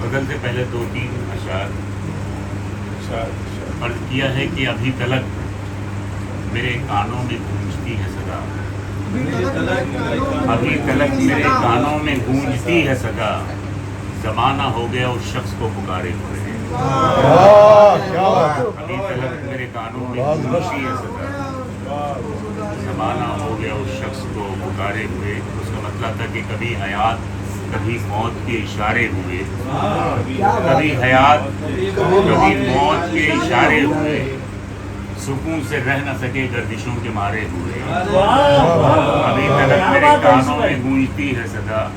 غزل سے پہلے 2-3 اشعار عرض کیا ہے کہ ابھی تلک میرے کانوں میں گونجتی ہے صدا، ابھی تلک میرے کانوں میں گونجتی ہے صدا، زمانہ ہو گیا اس شخص کو پکارے ہوئے، ابھی تلک میرے کانوں میں گونجتی ہے صدا، زمانہ ہو گیا اس شخص کو پکارے ہوئے۔ اس کا مطلب تھا کہ کبھی حیات کبھی موت کے اشارے ہوئے، کبھی حیات کبھی موت کے اشارے ہوئے، سکون سے رہ نہ سکے گردشوں کے مارے ہوئے، ابھی تلک میرے کانوں میں گونجتی ہے صدا،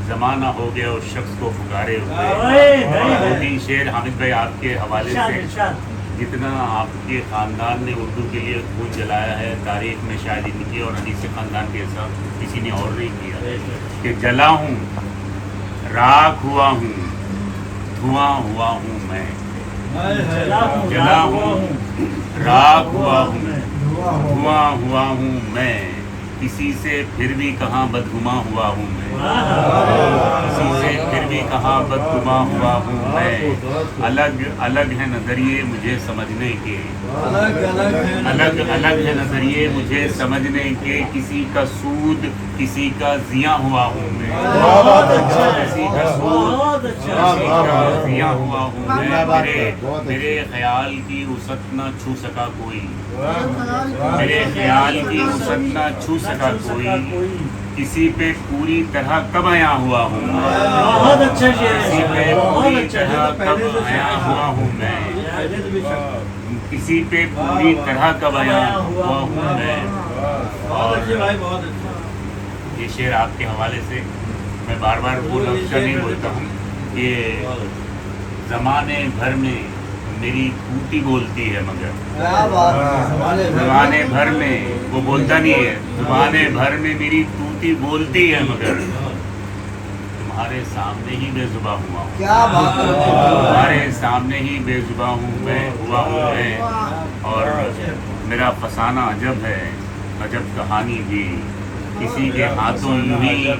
زمانہ ہو گیا اس شخص کو پکارے ہوئے۔ 2-3 شعر حامد بھائی آپ کے حوالے سے، جتنا آپ کے خاندان نے اردو کے لیے خون جلایا ہے تاریخ میں، شاید ان کی اور انیس خاندان کے ایسا کسی نے اور نہیں کیا کہ جلا ہوں، راکھ ہوا ہوں، دھواں ہوا ہوں میں، جلا ہوں، راکھ ہوا ہوں، دھواں ہوا ہوں میں، کسی سے پھر بھی کہاں بدگماں ہوا ہوں میں، کسی سے پھر بھی کہاں بدگماں ہوا ہوں میں، الگ الگ ہے نظریے مجھے سمجھنے کے، الگ الگ ہے نظریے مجھے سمجھنے کے، کسی کا سود کسی کا زیاں ہوا ہوں میں، کسی کا سود کسی کا زیاں ہوا ہوں میں، میرے خیال کی وسعت نہ چھو سکا کوئی، میرے خیال کی وسعت نہ چھو سکا کوئی، کسی پہ پوری طرح کب عیاں ہوا ہوں میں، کسی پہ پوری طرح کب عیاں ہوا ہوں میں، کسی پہ پوری طرح کب عیاں ہوا ہوں میں۔ اور یہ شعر آپ کے حوالے سے میں بار بار وہ لفظ نہیں بولتا ہوں کہ زمانے بھر میں میری ٹوٹی بولتی ہے مگر، زمانے بھر میں وہ بولتا نہیں ہے، زمانے بھر میں میری ٹوٹی بولتی ہے مگر، تمہارے سامنے ہی بے زباں ہوا ہوں، تمہارے سامنے ہی بے زباں ہوں میں، ہوا ہوں میں، اور میرا فسانہ عجب ہے، عجب کہانی بھی، کسی کے ہاتھوں یوں ہی،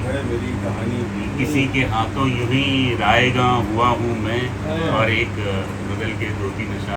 کسی کے ہاتھوں یوں ہی رائے گاں ہوا ہوں میں۔ اور ایک غزل کے 2-3 اشعار